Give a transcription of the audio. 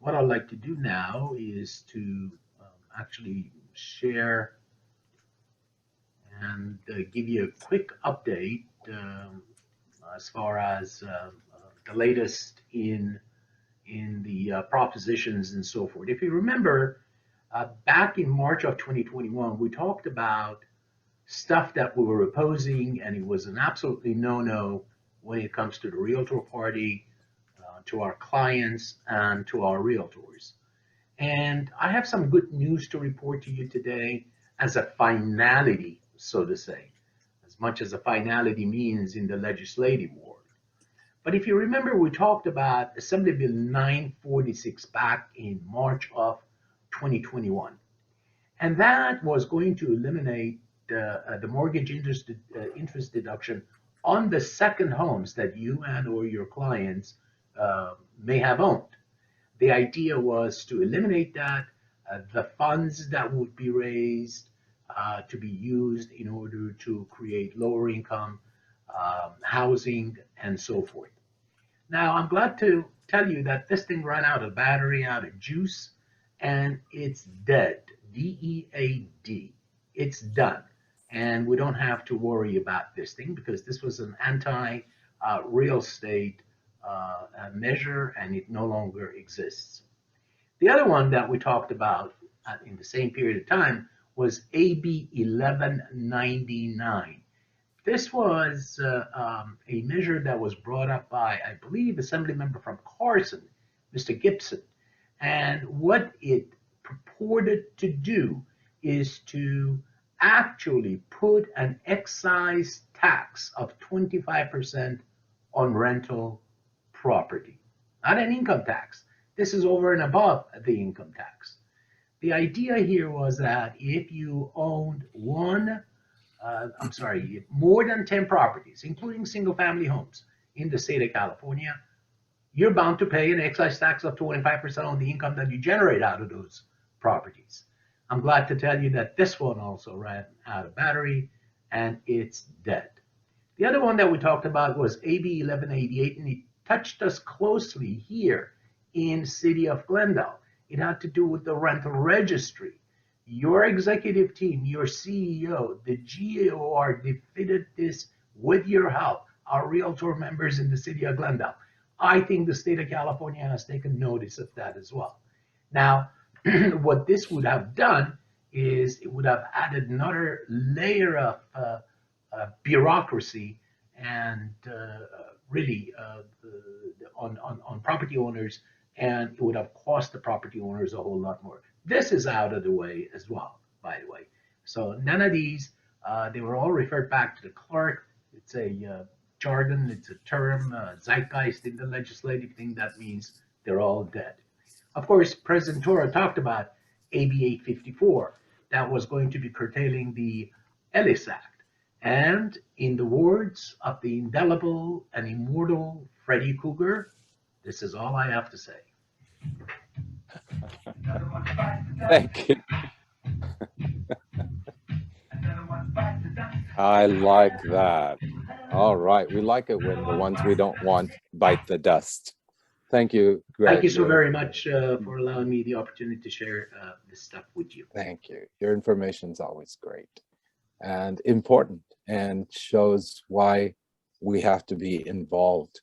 what I'd like to do now is to actually share and give you a quick update as far as the latest in the propositions and so forth. If you remember, back in March of 2021, we talked about stuff that we were opposing, and it was an absolutely no-no when it comes to the realtor party, to our clients, and to our realtors. And I have some good news to report to you today as a finality, so to say, as much as a finality means in the legislative world. But if you remember, we talked about Assembly Bill 946 back in March of 2021. And that was going to eliminate the mortgage interest deduction on the second homes that you and or your clients may have owned. The idea was to eliminate that, the funds that would be raised to be used in order to create lower income housing and so forth. Now, I'm glad to tell you that this thing ran out of battery, out of juice, and it's dead. DEAD. It's done. And we don't have to worry about this thing because this was an anti-real estate measure and it no longer exists. The other one that we talked about in the same period of time was AB 1199. This was a measure that was brought up by, I believe, Assembly member from Carson, Mr. Gibson. And what it purported to do is to actually put an excise tax of 25% on rental property, not an income tax. This is over and above the income tax. The idea here was that if you owned more than 10 properties, including single-family homes in the state of California, you're bound to pay an excise tax of 25% on the income that you generate out of those properties. I'm glad to tell you that this one also ran out of battery and it's dead. The other one that we talked about was AB 1188, and it touched us closely here in city of Glendale. It had to do with the rental registry. Your executive team, your CEO, the GAOR defeated this with your help, our realtor members in the city of Glendale. I think the state of California has taken notice of that as well. Now, what this would have done is it would have added another layer of bureaucracy and really on property owners, and it would have cost the property owners a whole lot more. This is out of the way as well, by the way. So none of these, they were all referred back to the clerk. It's a jargon, it's a term, zeitgeist in the legislative thing. That means they're all dead. Of course, President Torra talked about AB 854 that was going to be curtailing the Ellis Act. And in the words of the indelible and immortal Freddy Krueger, this is all I have to say. Thank you. I like that. All right. We like it when the ones we don't want bite the dust. Thank you, Greg. Thank you so very much for allowing me the opportunity to share this stuff with you. Thank you. Your information is always great and important and shows why we have to be involved